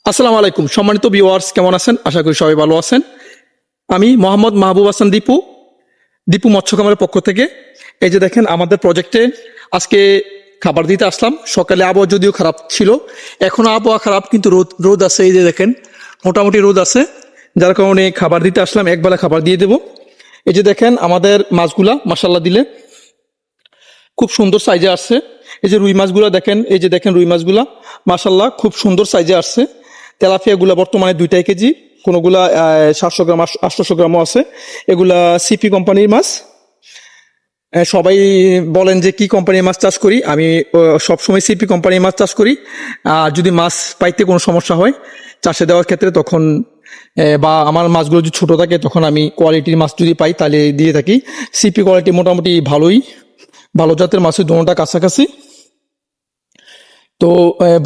আসসালামু আলাইকুম সম্মানিত ভিউয়ার্স, কেমন আছেন? আশা করি সবাই ভালো আছেন। আমি মোহাম্মদ মাহবুব হাসান দীপু, দীপু মৎস্য খামারের পক্ষ থেকে। এই যে দেখেন আমাদের প্রজেক্টে আজকে খাবার দিতে আসলাম। সকালে আবহাওয়া যদিও খারাপ ছিল, এখনো আবহাওয়া খারাপ, কিন্তু রোদ রোদ আছে। এই যে দেখেন মোটামুটি রোদ আছে, যার কারণে খাবার দিতে আসলাম। একবেলা খাবার দিয়ে দেব। এই যে দেখেন আমাদের মাছগুলা মাশাল্লাহ দিলে খুব সুন্দর সাইজে আসছে। এই যে রুই মাছগুলা দেখেন, এই যে দেখেন রুই মাছগুলা মাশাল্লাহ খুব সুন্দর সাইজে আসছে। তেলাপিয়াগুলা বর্তমানে 2 কেজি, কোনোগুলা 700 গ্রাম 800 গ্রামও আছে। এগুলা সিপি কোম্পানির মাছ। সবাই বলেন যে কি কোম্পানির মাছ চাষ করি, আমি সবসময় সিপি কোম্পানির মাছ চাষ করি। আর যদি মাছ পাইতে কোনো সমস্যা হয় চাষে দেওয়ার ক্ষেত্রে, তখন বা আমার মাছগুলো যদি ছোটো থাকে, তখন আমি কোয়ালিটির মাছ যদি পাই তাহলে দিয়ে থাকি। সিপি কোয়ালিটি মোটামুটি ভালোই, ভালো জাতের মাছের দোনোটা কাছাকাছি। তো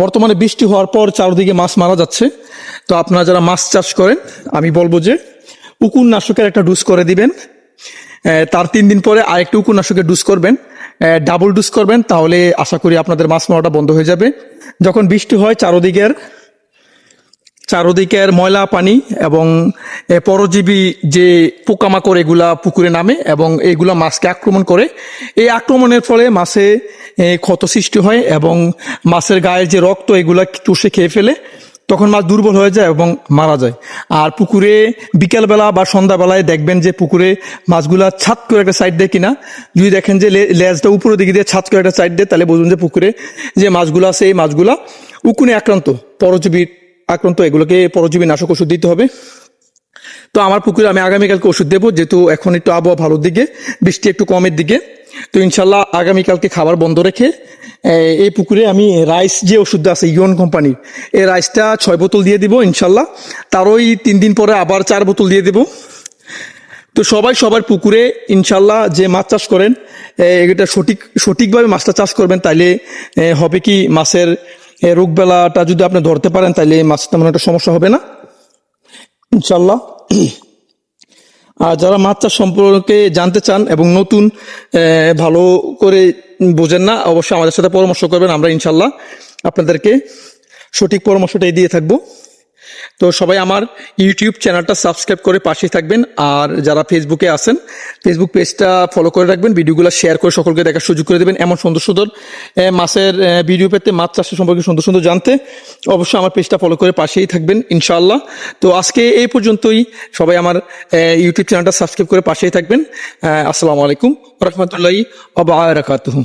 বর্তমানে বৃষ্টি হওয়ার পর চারদিকে মাছ মারা যাচ্ছে। তো আপনারা যারা মাছ চাষ করেন, আমি বলবো যে উকুননাশকের একটা ডোজ করে দিবেন। তার 3 দিন পরে আরেকটা উকুননাশকের ডোজ করবেন, ডাবল ডোজ করবেন। তাহলে আশা করি আপনাদের মাছ মারাটা বন্ধ হয়ে যাবে। যখন বৃষ্টি হয় চারদিকের ময়লা পানি এবং পরজীবী যে পোকামাকড় এগুলা পুকুরে নামে এবং এগুলা মাছকে আক্রমণ করে। এই আক্রমণের ফলে মাছে ক্ষত সৃষ্টি হয় এবং মাছের গায়ের যে রক্ত এগুলা চুষে খেয়ে ফেলে। তখন মাছ দুর্বল হয়ে যায় এবং মারা যায়। আর পুকুরে বিকেলবেলা বা সন্ধ্যাবেলায় দেখবেন যে পুকুরে মাছগুলা ছাদ করে একটা সাইড দেয় কিনা। যদি দেখেন যে লেজটা উপরের দিকে দিয়ে ছাদ করে একটা সাইড দেয়, তাহলে বুঝুন যে পুকুরে যে মাছগুলো আছে এই মাছগুলা উকুনে আক্রান্ত, পরজীবী আক্রান্ত। এগুলোকে পরজীবী নাশক ওষুধ দিতে হবে। তো আমার পুকুরে আমি আগামীকালকে ওষুধ দেবো, যেহেতু এখন একটু আবহাওয়া ভালোর দিকে, বৃষ্টি একটু কমের দিকে। তো ইনশাল্লাহ আগামীকালকে খাবার বন্ধ রেখে এই পুকুরে আমি রাইস যে ওষুধটা আছে ইয়ন কোম্পানির, এই রাইসটা 6 বোতল দিয়ে দিব ইনশাল্লাহ। তারই 3 দিন পরে আবার 4 বোতল দিয়ে দেব। তো সবাই সবার পুকুরে ইনশাল্লাহ যে মাছ চাষ করেন, এটা সঠিকভাবে মাছটা চাষ করবেন। তাইলে হবে কি, মাছের রোগবেলাটা যদি আপনি ধরতে পারেন, তাইলে মাছের তেমন একটা সমস্যা হবে না ইনশাল্লাহ। আর যারা মাছ চাষ সম্পর্কে জানতে চান এবং নতুন ভালো করে বোঝেন না, অবশ্যই আমাদের সাথে পরামর্শ করবেন। আমরা ইনশাল্লাহ আপনাদেরকে সঠিক পরামর্শটাই দিয়ে থাকবো। তো সবাই আমার ইউটিউব চ্যানেলটা সাবস্ক্রাইব করে পাশেই থাকবেন। আর যারা ফেসবুকে আছেন, ফেসবুক পেজটা ফলো করে রাখবেন, ভিডিওগুলো শেয়ার করে সকলকে দেখার সুযোগ করে দেবেন। এমন সুন্দর সুন্দর মাছের ভিডিও পেতে, মাছ চাষের সম্পর্কে সুন্দর সুন্দর জানতে অবশ্যই আমার পেজটা ফলো করে পাশেই থাকবেন ইনশাআল্লাহ। তো আজকে এই পর্যন্তই। সবাই আমার ইউটিউব চ্যানেলটা সাবস্ক্রাইব করে পাশেই থাকবেন। আসসালামু আলাইকুম ওয়া রাহমাতুল্লাহি ওয়া বারাকাতুহু।